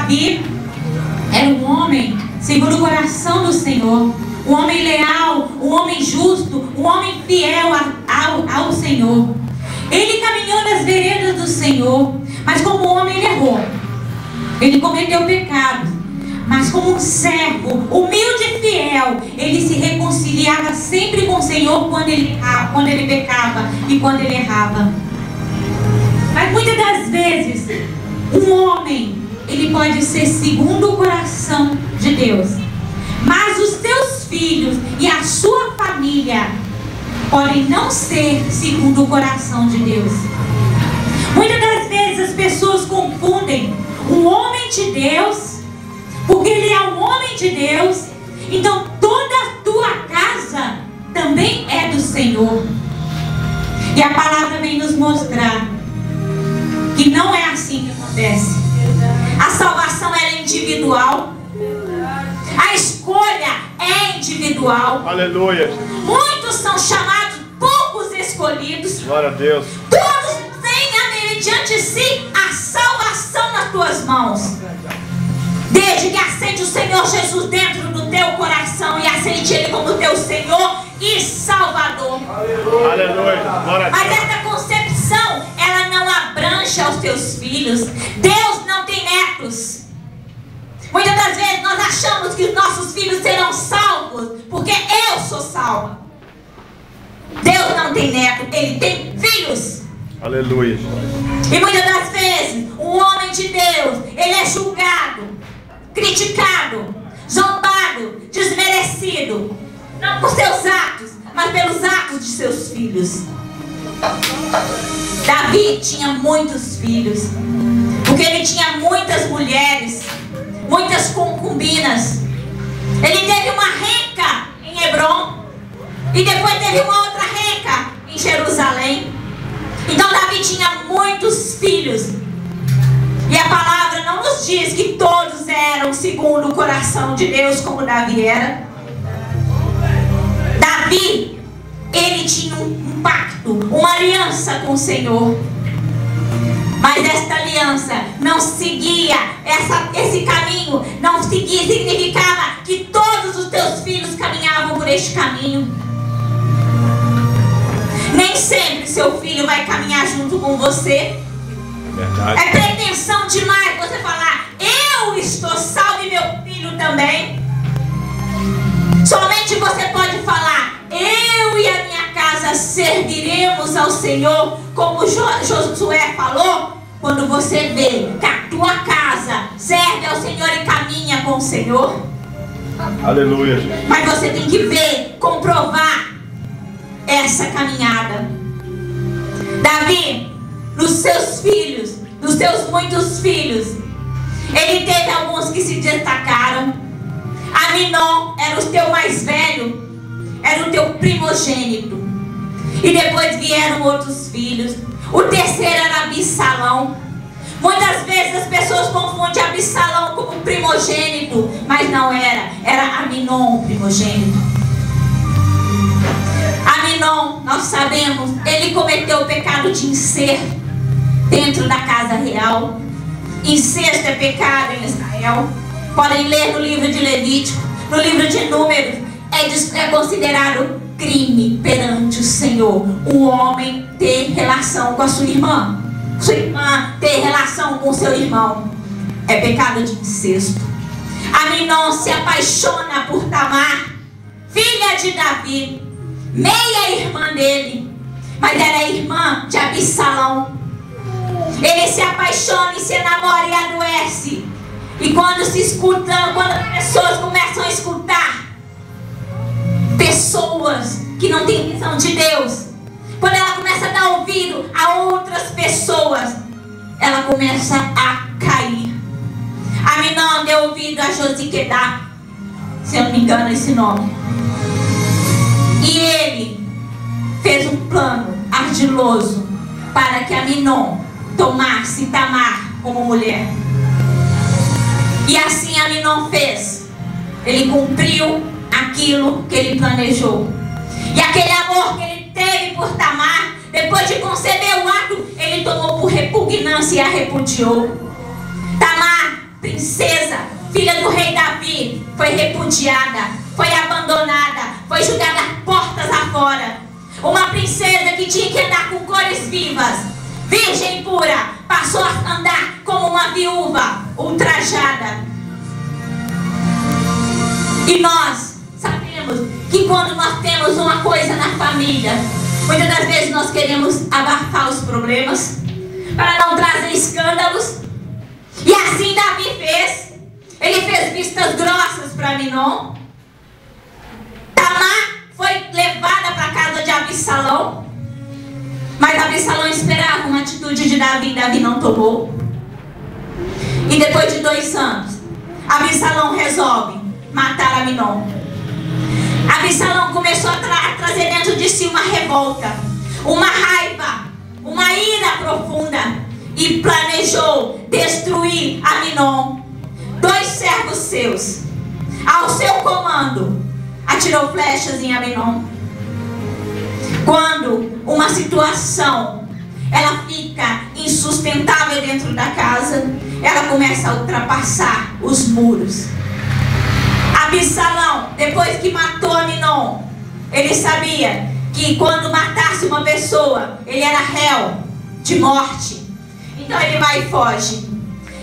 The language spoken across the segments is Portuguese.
Davi era um homem segundo o coração do Senhor, um homem leal, um homem justo, um homem fiel ao Senhor. Ele caminhou nas veredas do Senhor, mas como homem ele errou. Ele cometeu pecado, mas como um servo humilde e fiel, ele se reconciliava sempre com o Senhor quando ele pecava e quando ele errava. Mas muitas das vezes, um homem, ele pode ser segundo o coração de Deus, mas os teus filhos e a sua família podem não ser segundo o coração de Deus. Muitas das vezes as pessoas confundem um homem de Deus, porque ele é um homem de Deus, então toda a tua casa também é do Senhor. E a palavra vem nos mostrar que não é assim que acontece. A salvação é individual. A escolha é individual. Aleluia. Muitos são chamados, poucos escolhidos. Glória a Deus. Todos têm mediante de si a salvação nas tuas mãos. Desde que aceite o Senhor Jesus dentro do teu coração e aceite Ele como teu Senhor e Salvador. Aleluia. Glória a Deus. Mas essa concepção, ela não abrange aos teus filhos. Deus não tem netos. Muitas das vezes nós achamos que os nossos filhos serão salvos porque eu sou salva. Deus não tem neto, Ele tem filhos. Aleluia. E muitas das vezes um homem de Deus, ele é julgado, criticado, zombado, desmerecido, não por seus atos, mas pelos atos de seus filhos. Davi tinha muitos filhos, porque ele tinha muitas mulheres, muitas concubinas. Ele teve uma renca em Hebrom e depois teve uma outra renca em Jerusalém. Então Davi tinha muitos filhos. E a palavra não nos diz que todos eram segundo o coração de Deus, como Davi era. Davi, ele tinha um pacto, uma aliança com o Senhor. Mas esta aliança não seguia, esse caminho não seguia, significava que todos os teus filhos caminhavam por este caminho. Nem sempre seu filho vai caminhar junto com você. Verdade. É pretensão demais você falar, eu estou salvo e meu filho também. Somente você pode falar, eu e a minha casa serviremos ao Senhor, como Josué falou. Quando você vê que a tua casa serve ao Senhor e caminha com o Senhor. Aleluia. Mas você tem que ver, comprovar essa caminhada. Davi, nos seus filhos, nos seus muitos filhos, ele teve alguns que se destacaram. Aminon era o teu mais velho, era o teu primogênito. E depois vieram outros filhos. O terceiro era Absalão. Muitas vezes as pessoas confundem Absalão como primogênito, mas não era, era Aminon o primogênito. Aminon, nós sabemos, ele cometeu o pecado de incesto dentro da casa real. Incesto é pecado em Israel. Podem ler no livro de Levítico, no livro de Números. É considerado crime perante o Senhor o homem ter relação com a sua irmã ter relação com seu irmão. É pecado de incesto. Aminon se apaixona por Tamar, filha de Davi, meia irmã dele, mas era irmã de Absalão. Ele se apaixona e se enamora e adoece. E quando se escutam, quando as pessoas começam a escutar pessoas que não têm visão de Deus, quando ela começa a dar ouvido a outras pessoas, ela começa a cair. Aminon deu ouvido a Josiquedá, se eu não me engano esse nome, e ele fez um plano ardiloso para que Aminon tomasse Tamar como mulher. E assim Aminon fez. Ele cumpriu aquilo que ele planejou. E aquele amor que ele teve por Tamar, depois de conceber o ato, ele tomou por repugnância e a repudiou. Tamar princesa, filha do rei Davi, foi repudiada, foi abandonada, foi jogada portas afora. Uma princesa que tinha que andar com cores vivas, virgem pura, passou a andar como uma viúva ultrajada. E nós sabemos que quando nós temos uma coisa na família, muitas das vezes nós queremos abafar os problemas para não trazer escândalos. E assim Davi fez. Ele fez vistas grossas para Amnon. Tamar foi levada para a casa de Absalão, mas Absalão esperava uma atitude de Davi. Davi não tomou. E depois de 2 anos, Absalão resolve matar Amnon. Absalão começou a trazer dentro de si uma revolta, uma raiva, uma ira profunda, e planejou destruir Amnon. 2 servos seus, ao seu comando, atirou flechas em Amnon. Quando uma situação ela fica insustentável dentro da casa, ela começa a ultrapassar os muros. Absalão, depois que matou Amnon, ele sabia que quando matasse uma pessoa, ele era réu de morte. Então ele vai e foge.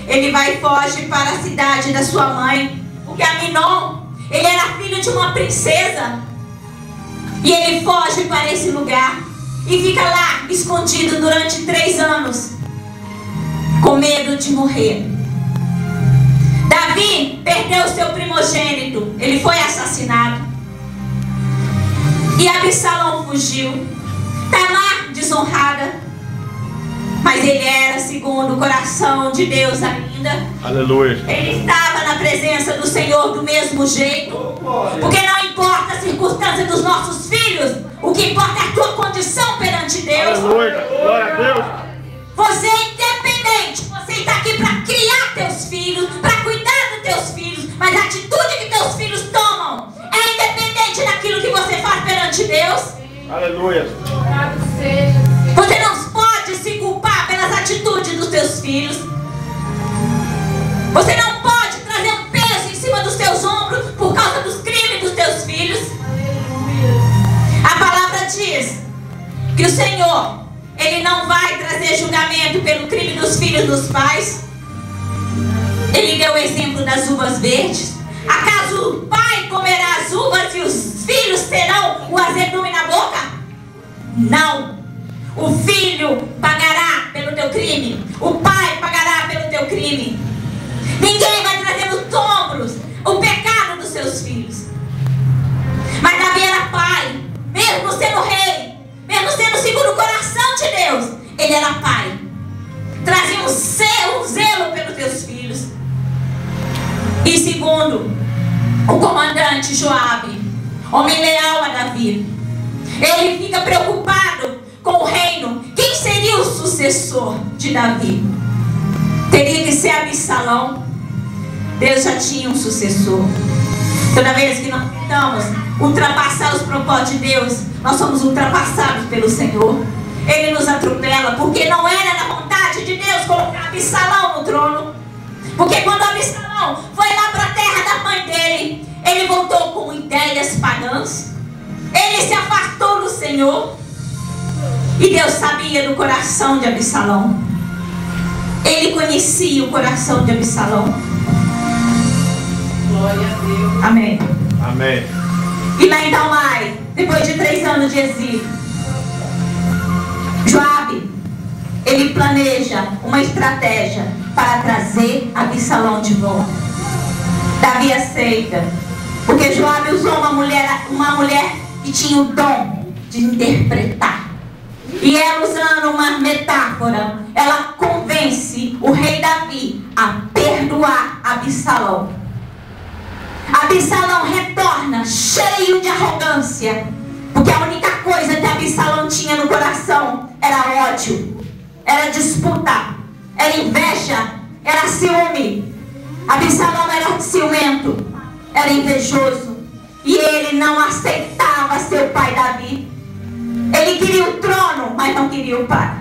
Ele vai e foge para a cidade da sua mãe, porque Amnon, ele era filho de uma princesa. E ele foge para esse lugar e fica lá escondido durante 3 anos, com medo de morrer. Davi perdeu seu primogênito, ele foi assassinado. E Absalão fugiu. Tamar desonrada, mas ele era segundo o coração de Deus ainda. Aleluia. Ele estava na presença do Senhor do mesmo jeito. Porque não importa a circunstância dos nossos filhos, o que importa é a tua condição perante Deus. Aleluia. Glória a Deus. Você é independente. Você está aqui para criar teus filhos, para cuidar dos teus filhos. Mas a atitude que teus filhos tomam é independente daquilo que você faz perante Deus. Aleluia. Você não pode se culpar pelas atitudes dos teus filhos. Você não pode trazer um peso em cima dos teus ombros por causa dos crimes dos teus filhos. A palavra diz que o Senhor, Ele não vai trazer julgamento pelo crime dos filhos dos pais. Ele deu o exemplo das uvas verdes. Acaso o pai comerá as uvas e os filhos terão o azedume na boca? Não. O filho pagará pelo teu crime. O pai pagará pelo teu crime. Ninguém vai trazer nos ombros o pecado dos seus filhos. Mas Davi era pai, mesmo sendo rei, mesmo sendo segundo o coração de Deus, ele era pai. Trazia um zelo pelos teus filhos. E segundo o comandante Joabe, homem leal a Davi, ele fica preocupado com o reino. Quem seria o sucessor de Davi? Teria que ser Absalão. Deus já tinha um sucessor. Toda vez que nós tentamos ultrapassar os propósitos de Deus, nós somos ultrapassados pelo Senhor. Ele nos atropela, porque não era na vontade de Deus colocar Absalão no trono. Porque quando Absalão foi lá para a terra da mãe dele, ele voltou com ideias pagãs. Ele se afastou do Senhor. E Deus sabia do coração de Absalão. Ele conhecia o coração de Absalão. Glória a Deus. Amém. Amém. E lá em Dalmai, depois de 3 anos de exílio, Joabe, ele planeja uma estratégia para trazer Absalão de volta. Davi aceita, porque Joabe usou uma mulher que tinha o dom de interpretar. E ela, usando uma metáfora, ela convence o rei Davi a perdoar Absalão. Absalão retorna cheio de arrogância, porque a única coisa que Absalão tinha no coração era ódio, era disputa, era inveja, era ciúme. Absalão era ciumento, era invejoso, e ele não aceitava seu pai Davi. Ele queria o trono, mas não queria o pai.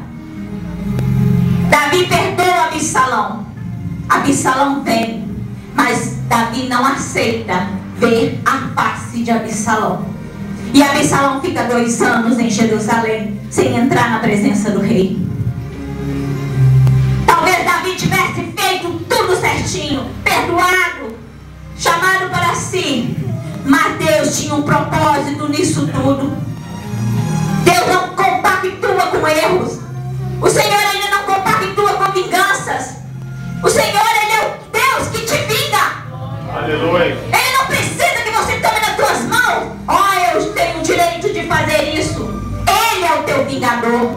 Davi perdoa Absalão. Absalão vem, mas Davi não aceita ver a face de Absalão. E Absalão fica 2 anos em Jerusalém, sem entrar na presença do rei. Talvez Davi tivesse feito tudo certinho, perdoado, chamado para si. Mas Deus tinha um propósito nisso tudo. Deus não compactua com erros. O Senhor, Ele não compactua com vinganças. O Senhor, Ele é o Deus que te vinga. Aleluia. Ele não precisa que você tome nas tuas mãos. Eu tenho o direito de fazer isso. Ele é o teu vingador.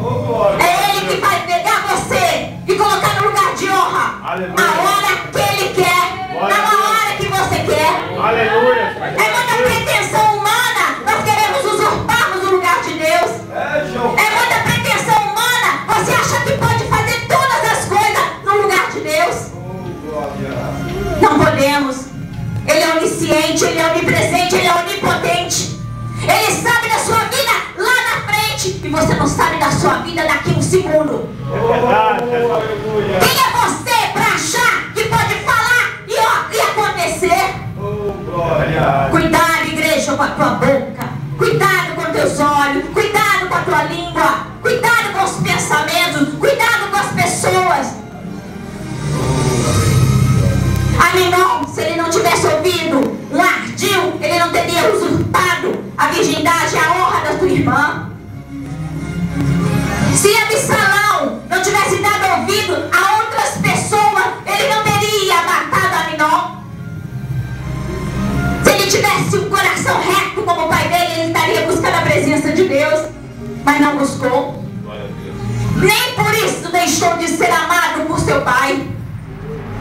É Ele que vai pegar você e colocar no lugar de honra. Aleluia. A hora que Ele quer, não a hora que você quer. Aleluia. É muita pretensão humana. Nós queremos usurparmos o lugar de Deus. É muita pretensão humana. Você acha que pode fazer todas as coisas no lugar de Deus? Não podemos. Ele é onisciente, Ele é onipresente, Ele é onipotente. Ele sabe da sua vida lá na frente e você não sabe da sua vida daqui a um segundo. É verdade. Quem é você para achar que pode falar e acontecer? Cuidado, igreja, com a tua boca. Cuidado com teus olhos. Cuidado com a tua língua. Cuidado com os pensamentos. Cuidado com as pessoas. Aminon, se ele não tivesse ouvido um ardil, ele não teria usurpado a virgindade e a honra da sua irmã. Se Absalão não tivesse dado ouvido a outras pessoas, ele não teria matado Aminon. Se ele tivesse um coração reto como o pai dele, ele estaria buscando a presença de Deus, mas não buscou. Nem por isso deixou de ser amado por seu pai,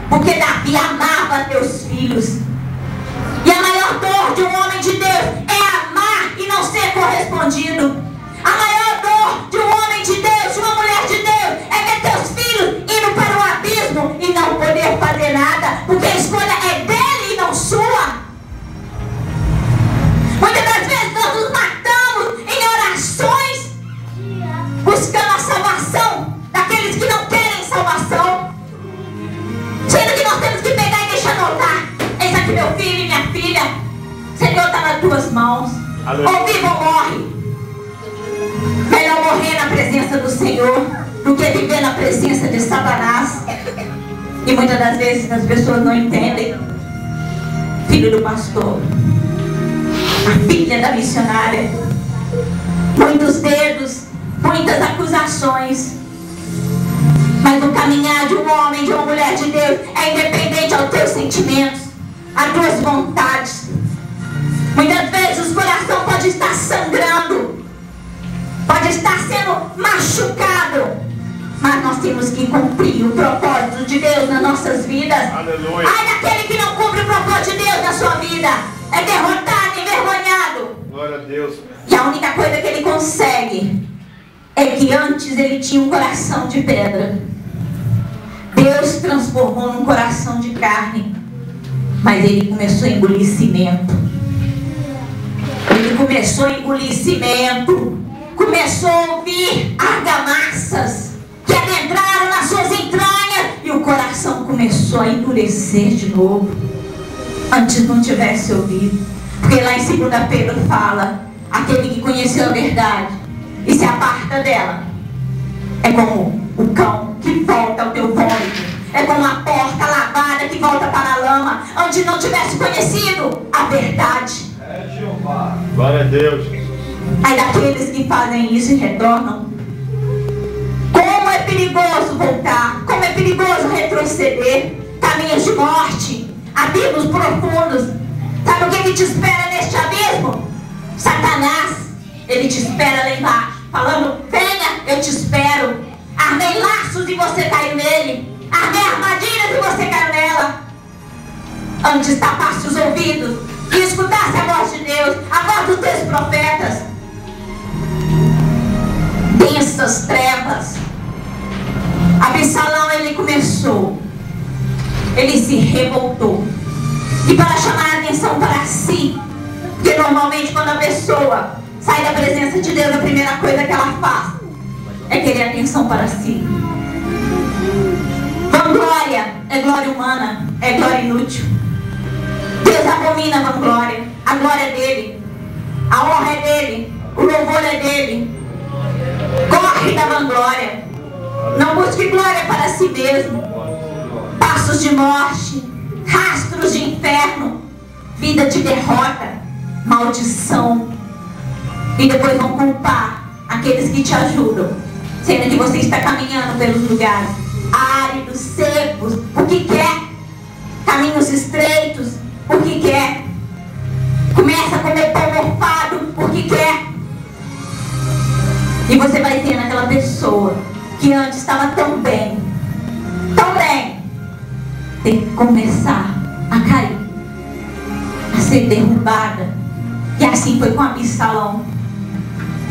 porque Davi amava teus filhos. E a maior dor de um homem de Deus é amar e não ser correspondido. A maior dor de um homem de Deus, de uma mulher de Deus, é ver teus filhos indo para o abismo e não poder fazer nada, porque a escolha é dele e não sua. Muitas das vezes nós nos matamos em orações, buscando a salvação daqueles que não querem salvação, sendo que nós temos que pegar e deixar notar: eis aqui meu filho e minha filha, Senhor, está nas tuas mãos. Ou vive ou morre. Melhor morrer na presença do Senhor do que viver na presença de Satanás. E muitas das vezes as pessoas não entendem. Filho do pastor, a filha da missionária, muitos dedos, muitas acusações. Mas o caminhar de um homem, de uma mulher de Deus, é independente aos teus sentimentos, às tuas vontades. Muitas vezes o coração pode estar sangrando, pode estar sendo machucado, mas nós temos que cumprir o propósito de Deus nas nossas vidas. Aleluia. Ai daquele que não cumpre o propósito de Deus na sua vida, é derrotado, envergonhado. Glória a Deus. E a única coisa que ele consegue é que antes ele tinha um coração de pedra. Deus transformou num coração de carne, mas ele começou a engolir cimento. Ele começou a engolir cimento, começou a ouvir argamassas que adentraram nas suas entranhas e o coração começou a endurecer de novo. Antes não tivesse ouvido, porque lá em 2 Pedro fala: aquele que conheceu a verdade e se aparta dela é como o cão que volta ao teu vômito, é como a porca lavada que volta para a lama, antes não tivesse conhecido a verdade. Glória a Deus. Aí daqueles que fazem isso e retornam, como é perigoso voltar, como é perigoso retroceder, caminhos de morte, abismos profundos. Sabe o que te espera neste abismo? Satanás, ele te espera lá embaixo, falando: venha, eu te espero. Armei laços e você caiu nele, armei armadilhas e você caiu nela. Antes tapasse os ouvidos e escutasse a voz de Deus, a voz dos teus profetas. Densas trevas. Absalão, ele começou, ele se revoltou, e para chamar a atenção para si, porque normalmente quando a pessoa sai da presença de Deus, a primeira coisa que ela faz é querer atenção para si. Vanglória é glória humana, é glória inútil. Deus abomina a vanglória. A glória é dele, a honra é dele, o louvor é dele. Corre da vanglória. Não busque glória para si mesmo. Passos de morte, rastros de inferno, vida de derrota, maldição. E depois vão culpar aqueles que te ajudam, sendo que você está caminhando pelos lugares áridos, secos, o que quer, caminhos estreitos, o que quer, começa a comer pão mofado, o que quer, e você vai ter naquela pessoa que antes estava tão bem, tem que começar a cair, a ser derrubada. E assim foi com Absalão.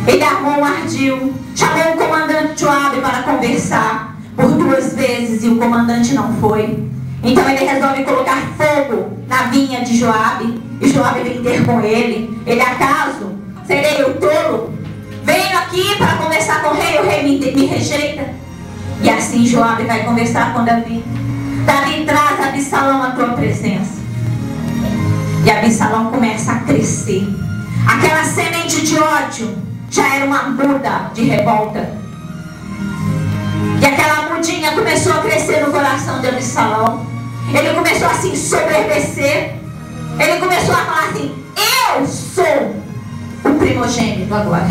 Ele armou um ardil, chamou o comandante Joabe para conversar por 2 vezes e o comandante não foi. Então ele resolve colocar fogo na vinha de Joabe e Joabe vem ter com ele. Ele: acaso serei eu tolo? Venho aqui para conversar com o rei me rejeita. E assim Joabe vai conversar com Davi. Davi traz Absalão à tua presença. E Absalão começa a crescer. Aquela semente de ódio já era uma muda de revolta. E aquela mudinha começou a crescer no coração de Absalão. Ele começou a se ensoberbecer. Ele começou a falar assim: eu sou o primogênito agora.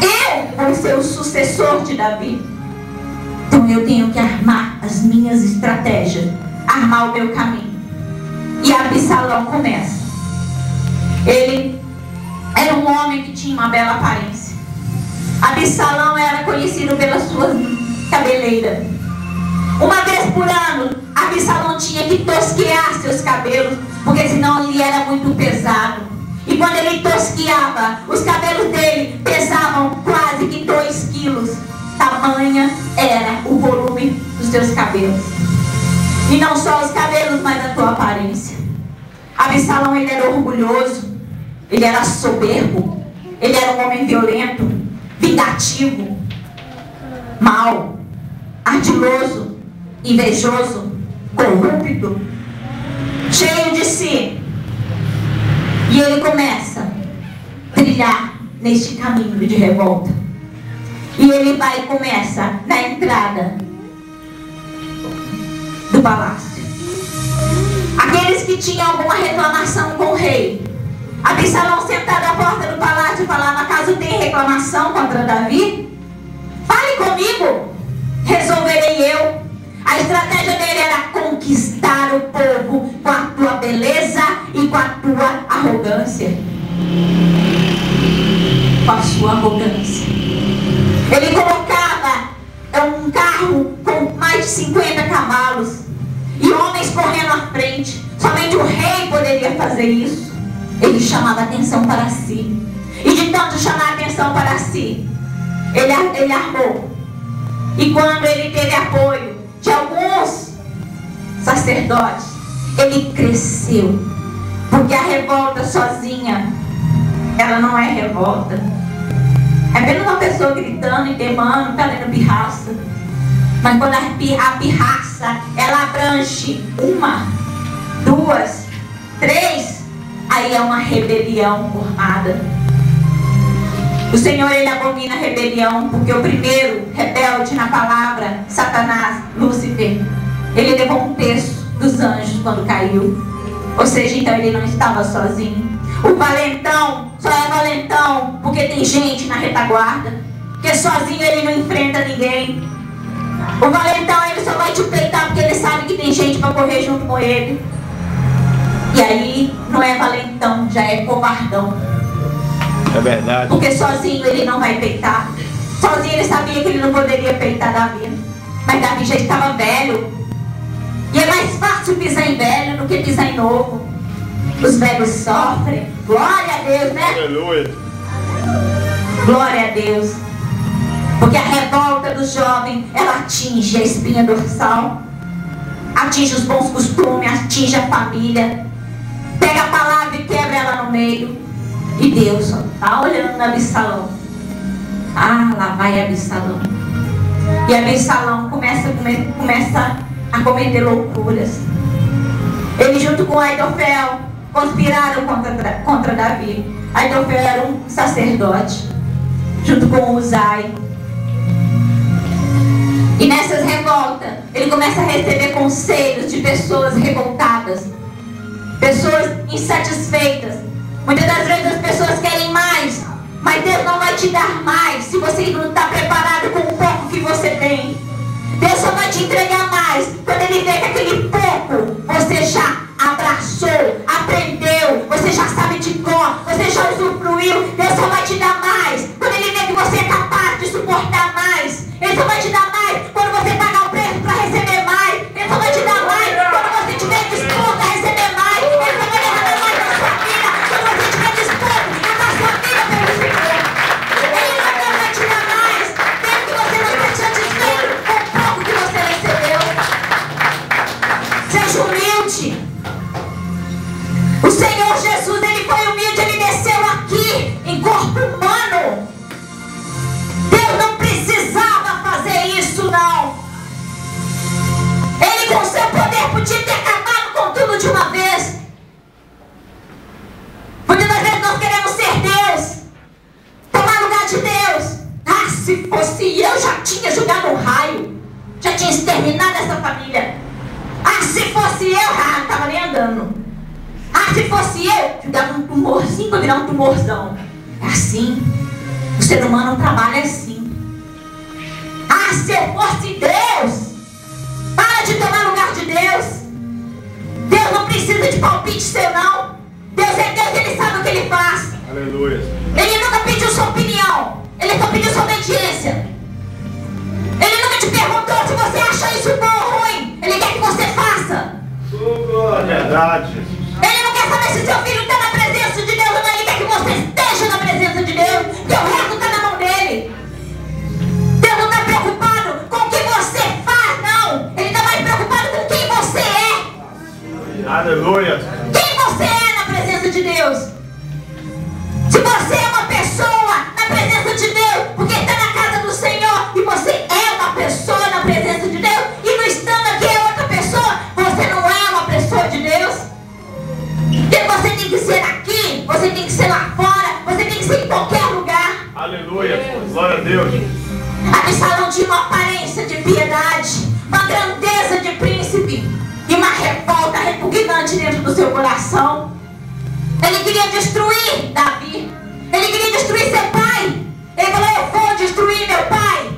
Eu vou ser o sucessor de Davi. Então eu tenho que armar as minhas estratégias, armar o meu caminho. E Absalão começa. Ele era um homem que tinha uma bela aparência. Absalão era conhecido pelas suas cabeleiras. Uma vez por ano, Absalão tinha que tosquear seus cabelos, porque senão ele era muito pesado. E quando ele tosqueava, os cabelos dele pesavam quase que 2 quilos. Tamanha era o volume dos seus cabelos. E não só os cabelos, mas a tua aparência. Absalão, ele era orgulhoso, ele era soberbo, ele era um homem violento, vingativo, mau, ardiloso, invejoso, corrupto, cheio de si. E ele começa a trilhar neste caminho de revolta. E ele vai e começa na entrada do palácio. Aqueles que tinham alguma reclamação com o rei, Absalão sentado à porta do palácio falava: acaso tem reclamação contra Davi? Fale comigo, resolverei eu. A estratégia dele era conquistar o povo com a tua beleza e com a tua arrogância. Com a sua arrogância. Ele colocava um carro com mais de 50 cavalos e homens correndo à frente. Somente o rei poderia fazer isso. Ele chamava atenção para si. E de tanto chamar atenção para si, ele armou. E quando ele teve apoio de alguns sacerdotes, ele cresceu. Porque a revolta sozinha, ela não é revolta. É apenas uma pessoa gritando e temando, fazendo pirraça. Mas quando a pirraça, ela abrange 1, 2, 3, aí é uma rebelião formada. O Senhor, ele abomina a rebelião, porque o primeiro rebelde na palavra, Satanás, Lúcifer, ele levou 1/3 dos anjos quando caiu. Ou seja, então ele não estava sozinho. O valentão só é valentão porque tem gente na retaguarda. Porque sozinho ele não enfrenta ninguém. O valentão, ele só vai te peitar porque ele sabe que tem gente para correr junto com ele. E aí não é valentão, já é covardão. É verdade. Porque sozinho ele não vai peitar. Sozinho ele sabia que ele não poderia peitar Davi. Mas Davi já estava velho. E é mais fácil pisar em velho do que pisar em novo. Os velhos sofrem. Glória a Deus, né? Aleluia. Glória a Deus. Porque a revolta do jovem, ela atinge a espinha dorsal, atinge os bons costumes, atinge a família. Pega a palavra e quebra ela no meio. E Deus só está olhando Absalão. Ah, lá vai Absalão. E Absalão começa a cometer loucuras. Ele, junto com Aitofel, conspiraram contra Davi. Aitofel era um sacerdote, junto com Uzai. E nessas revoltas, ele começa a receber conselhos de pessoas revoltadas, pessoas insatisfeitas. Muitas das vezes as pessoas querem mais, mas Deus não vai te dar mais se você não está preparado com o pouco que você tem. Deus só vai te entregar mais quando Ele vê que aquele pouco você já abraçou, aprendeu, você já sabe de cor, você já usufruiu. Deus só vai te dar mais quando Ele vê que você é capaz de suportar mais. Ele só vai te dar mais quando você pagar o preço para receber mais. Ele só vai te dar mais quando você estiver disposto a receber mais. Ele só vai derramar mais na sua vida quando você estiver disposto a dar sua vida pelo Senhor. Ele nunca vai te dar mais mesmo que você não esteja satisfeito com o pouco que você recebeu. Seja humilde. O Senhor Jesus, Ele foi humilde, Ele desceu aqui em corpo humano. Deus não precisava fazer isso, não. Ele, com seu poder, podia ter acabado com tudo de uma vez. Muitas das vezes nós queremos ser Deus, tomar lugar de Deus. Ah, se fosse eu, já tinha jogado um raio, já tinha exterminado essa família. Ah, se fosse eu, não estava nem andando. Ah, se fosse eu dava um tumorzinho para virar um tumorzão. É assim. O ser humano trabalha assim. Ah, se eu fosse Deus. Para de tomar lugar de Deus. Deus não precisa de palpite seu, não. Deus é Deus, Ele sabe o que Ele faz. Aleluia. Ele nunca pediu sua opinião. Ele só pediu sua obediência. Ele nunca te perguntou se você acha isso bom ou ruim. Ele quer que você faça. É verdade. Ele não quer saber se seu filho está na presença de Deus ou não. Ele quer que você esteja na presença de Deus. Porque o resto está na mão dele. Deus não está preocupado com o que você faz, não. Ele está mais preocupado com quem você é. Aleluia. Quem você é na presença de Deus. Se você é uma pessoa na presença de Deus, porque está na casa do Senhor, e você é uma pessoa na presença de Deus, e não estando aqui é outra pessoa, você não é uma pessoa de Deus. Porque você tem que ser aqui, você tem que ser lá fora, você tem que ser em qualquer lugar. Aleluia. Glória a Deus. Absalão tinha uma aparência de piedade, uma grandeza de príncipe e uma revolta repugnante dentro do seu coração. Ele queria destruir Davi. Ele queria destruir seu pai. Ele falou: eu vou destruir meu pai.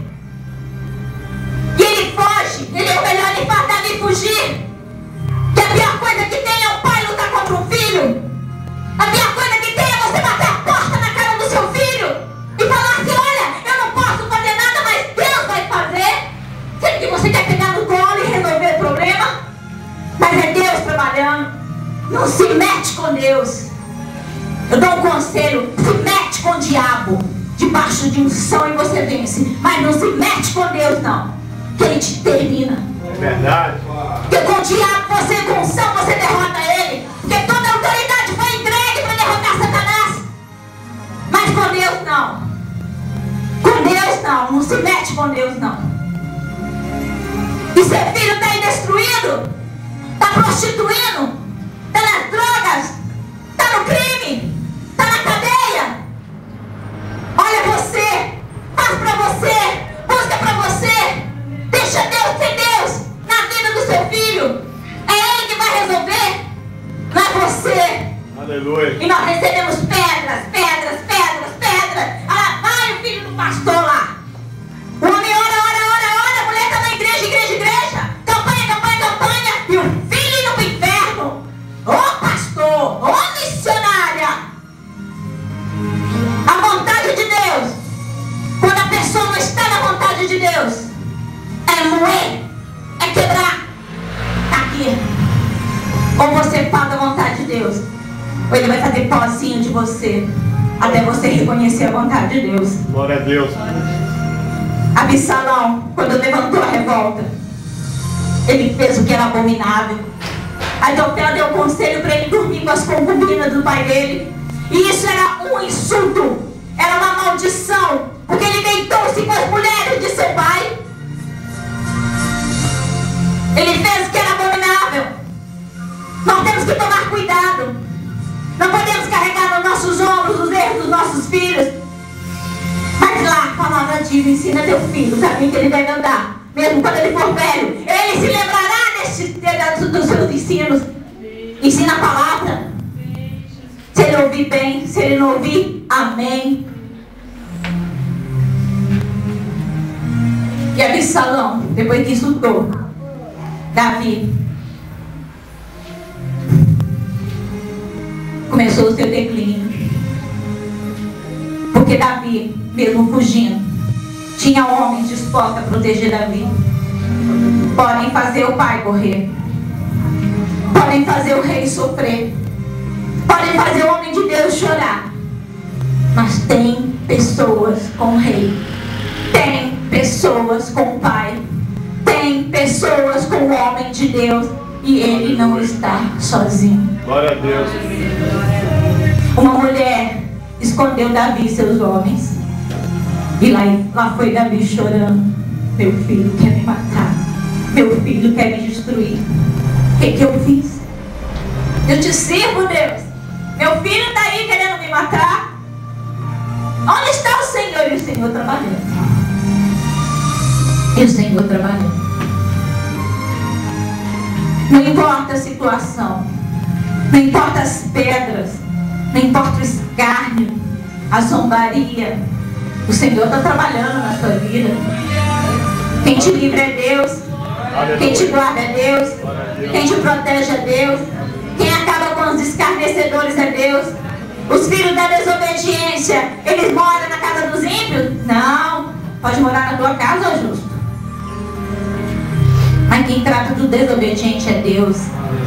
E ele foge. Ele é o melhor, ele faz Davi fugir. Que a pior coisa que tem é o pai lutar contra um filho. A pior coisa que tem é você bater a porta na cara do seu filho e falar assim: olha, eu não posso fazer nada, mas Deus vai fazer. Sendo que você quer pegar no colo e resolver o problema. Mas é Deus trabalhando. Não se mete com Deus. Eu dou um conselho: se mete com o diabo debaixo de unção e você vence. Mas não se mete com Deus, não, que Ele te termina. É verdade. Porque com o diabo, você com unção, você derrota ele. Porque toda a autoridade foi entregue para derrotar Satanás. Mas com Deus não. Com Deus não. Não se mete com Deus, não. E seu filho está aí destruído, está prostituindo, está nas drogas, está no crime, está na cadeia. Olha você, faz para você, busca para você. Deixa Deus ser Deus na vida do seu filho. É Ele que vai resolver, não é você. Aleluia. E nós recebemos pedras, pedras, pedras, pedras. Ah, vai o filho do pastor lá. O homem ora, a mulher está na igreja, igreja, igreja. Campanha, campanha, campanha. E o filho indo para o inferno. Ô pastor, ô missionária. A vontade de Deus, quando a pessoa não está na vontade de Deus, é moer, é quebrar. Aqui. Ou você faz a vontade de Deus, ou Ele vai fazer pozinho de você, até você reconhecer a vontade de Deus. Glória a Deus. Absalão, quando levantou a revolta, ele fez o que era abominável. Aitofel deu conselho para ele dormir com as concubinas do pai dele. E isso era um insulto, era uma maldição, porque ele deitou-se com as mulheres de seu pai. Ele fez o que era abominável. Nós temos que tomar cuidado. Não podemos carregar nos nossos ombros os erros dos nossos filhos. Mas lá a palavra diz: ensina teu filho o caminho que ele deve andar. Mesmo quando ele for velho, ele se lembrará dos seus ensinos. Ensina a palavra. Se ele ouvir bem, se ele não ouvir, amém. E Absalão, depois que insultou Davi, começou o seu declínio. Porque Davi, mesmo fugindo, tinha homens dispostos a proteger Davi. Podem fazer o pai correr, podem fazer o rei sofrer, podem fazer o homem de Deus chorar, mas tem pessoas com o rei, tem pessoas com o pai, tem pessoas com o homem de Deus, e ele não está sozinho. Glória a Deus. Uma mulher escondeu Davi e seus homens, e lá foi Davi chorando: meu filho quer me matar, meu filho quer me destruir. O que eu fiz? Eu te sirvo, Deus. Meu filho está aí querendo me matar. Onde está o Senhor? E o Senhor trabalhando. E o Senhor trabalhando. Não importa a situação, não importa as pedras, não importa o escárnio, a zombaria, o Senhor está trabalhando na sua vida. Quem te livra é Deus, quem te guarda é Deus, quem te protege é Deus, quem acaba com os escarnecedores é Deus. Os filhos da desobediência, eles moram na casa dos ímpios? Não, pode morar na tua casa, ó justo. Mas quem trata do desobediente é Deus.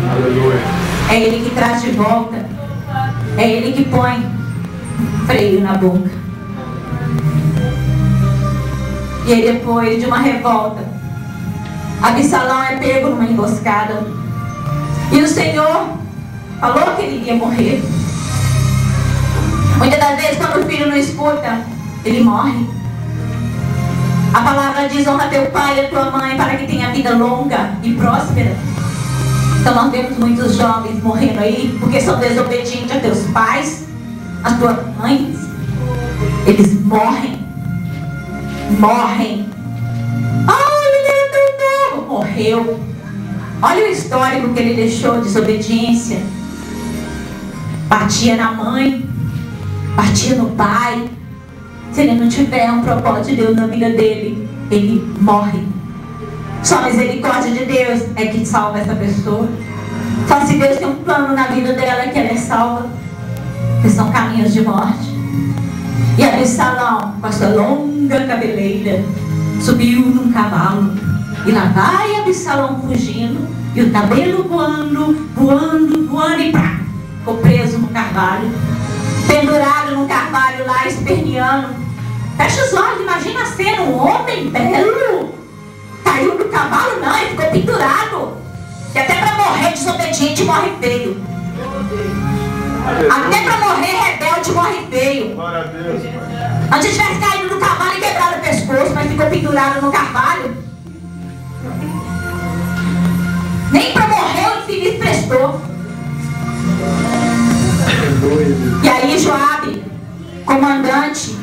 Aleluia. É Ele que traz de volta. É Ele que põe freio na boca. E aí, depois de uma revolta, Absalão é pego numa emboscada. E o Senhor falou que ele iria morrer. Muitas das vezes, quando o filho não escuta, ele morre. A palavra diz: honra teu pai e a tua mãe, para que tenha vida longa e próspera. Então nós vemos muitos jovens morrendo aí porque são desobedientes a teus pais, às tuas mães. Eles morrem. Morrem. Ele era tão novo. Morreu. Olha o histórico que ele deixou: desobediência. Batia na mãe, batia no pai. Se ele não tiver um propósito de Deus na vida dele, ele morre. Só a misericórdia de Deus é que salva essa pessoa. Só se Deus tem um plano na vida dela que ela é salva. Que são caminhos de morte. E Absalão, com a sua longa cabeleira, subiu num cavalo. E lá vai Absalão fugindo, e o cabelo voando, voando, voando, e pá, ficou preso no carvalho. Pendurado num carvalho lá, esperneando. Fecha os olhos, imagina a cena: um homem belo caiu do cavalo. Não, ele ficou pendurado. E até para morrer desobediente morre feio. Até para morrer rebelde morre feio. Glória a Deus. Antes tivesse caído do cavalo e quebrado o pescoço, mas ficou pendurado no carvalho. Nem para morrer o infeliz prestou. E aí Joabe, comandante,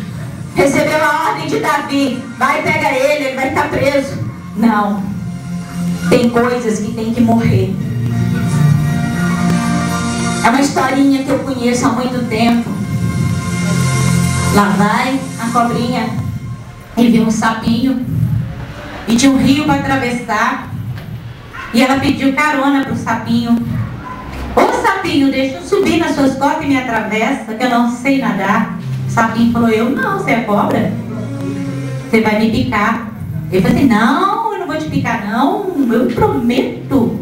recebeu a ordem de Davi: vai, pega ele vai ficar preso. Não. Tem coisas que tem que morrer. É uma historinha que eu conheço há muito tempo. Lá vai a cobrinha e viu um sapinho, e tinha um rio para atravessar, e ela pediu carona para o sapinho. Ô sapinho, deixa eu subir nas suas costas e me atravessa, que eu não sei nadar. O sapinho falou: eu não, você é cobra, você vai me picar. Ele falou assim: não, eu não vou te picar não, eu prometo.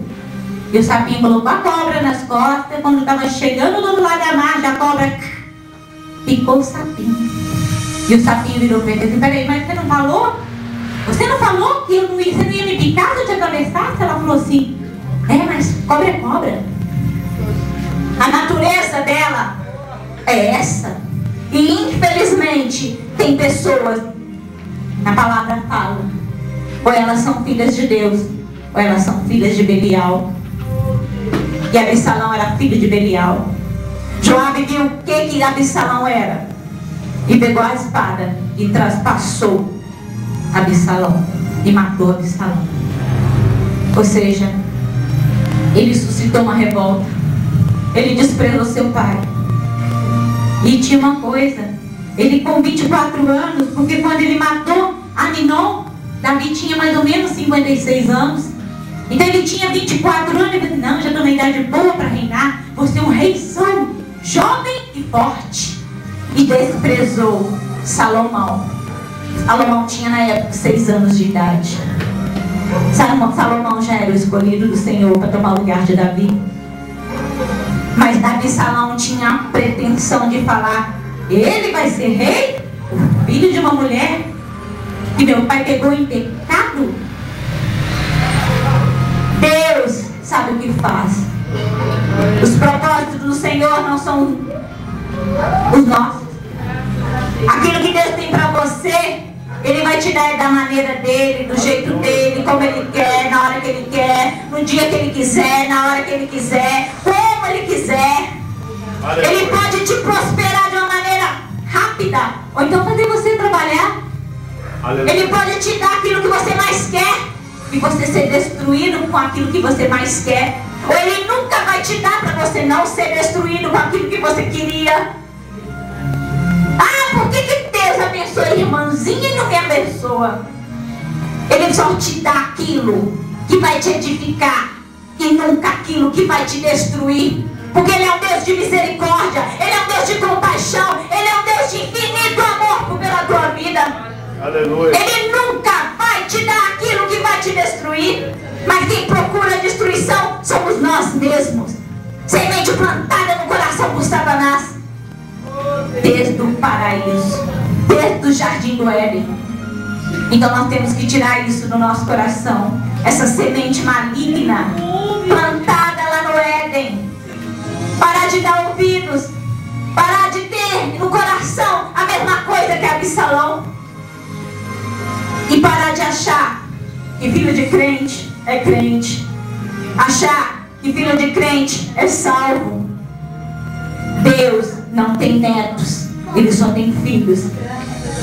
E o sapinho colocou a cobra nas costas. Quando estava chegando do outro lado da margem, a cobra picou o sapinho. E o sapinho virou para ele e disse: peraí, mas você não falou? Você não falou que você não ia me picar se eu te atravessasse? Ela falou assim: é, mas cobra é cobra. A natureza dela é essa. E infelizmente tem pessoas, a palavra fala, ou elas são filhas de Deus, ou elas são filhas de Belial. E Absalão era filho de Belial. Joabe viu o que Absalão era e pegou a espada e traspassou Absalão e matou Absalão. Ou seja, ele suscitou uma revolta, ele desprezou seu pai. E tinha uma coisa, ele com 24 anos, porque quando ele matou Aminon, Davi tinha mais ou menos 56 anos. Então ele tinha 24 anos e falou: não, já estou na idade boa para reinar, vou ser um rei são, jovem e forte. E desprezou Salomão. Salomão tinha na época 6 anos de idade. Salomão já era o escolhido do Senhor para tomar o lugar de Davi. Mas Absalão tinha a pretensão de falar: ele vai ser rei, o filho de uma mulher que meu pai pegou em pecado. Deus sabe o que faz. Os propósitos do Senhor não são os nossos. Aquilo que Deus tem para você, Ele vai te dar da maneira dele, do jeito dele, como Ele quer, na hora que Ele quer, no dia que Ele quiser, na hora que Ele quiser, como Ele quiser. Ele pode te prosperar de uma maneira rápida, ou então fazer você trabalhar. Ele pode te dar aquilo que você mais quer e você ser destruído com aquilo que você mais quer. Ou Ele nunca vai te dar para você não ser destruído com aquilo que você queria. Ah, por que Deus abençoa a irmãzinha e não me abençoa? Ele só te dá aquilo que vai te edificar e nunca aquilo que vai te destruir. Porque Ele é um Deus de misericórdia, Ele é um Deus de compaixão, Ele é um Deus de infinito amor pela tua vida. Aleluia. Ele nunca vai te dar aquilo que vai te destruir. Mas quem procura a destruição somos nós mesmos. Semente plantada no coração por Satanás. Desde o paraíso, desde o jardim do Éden. Então nós temos que tirar isso do nosso coração. Essa semente maligna plantada lá no Éden. Parar de dar ouvidos. Parar de ter no coração a mesma coisa que Absalão. E parar de achar que filho de crente é crente. Achar que filho de crente é salvo. Deus não tem netos, Ele só tem filhos.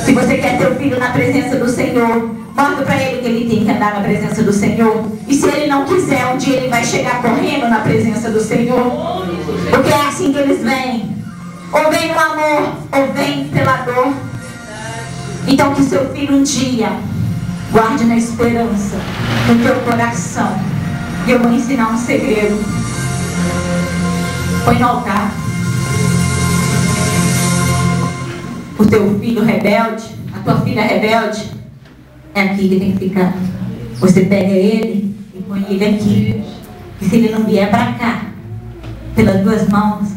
Se você quer ter um filho na presença do Senhor, mostra para ele que ele tem que andar na presença do Senhor. E se ele não quiser, um dia ele vai chegar correndo na presença do Senhor. Porque é assim que eles vêm. Ou vem no amor, ou vem pela dor. Então que seu filho um dia guarde na esperança no teu coração. E eu vou ensinar um segredo. Põe no altar. O teu filho rebelde, a tua filha rebelde, é aqui que tem que ficar. Você pega ele e põe ele aqui. E se ele não vier para cá, pelas duas mãos,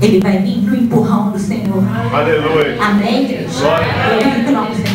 ele vai vir no empurrão do Senhor. Aleluia. Amém, igreja? Glória a Deus.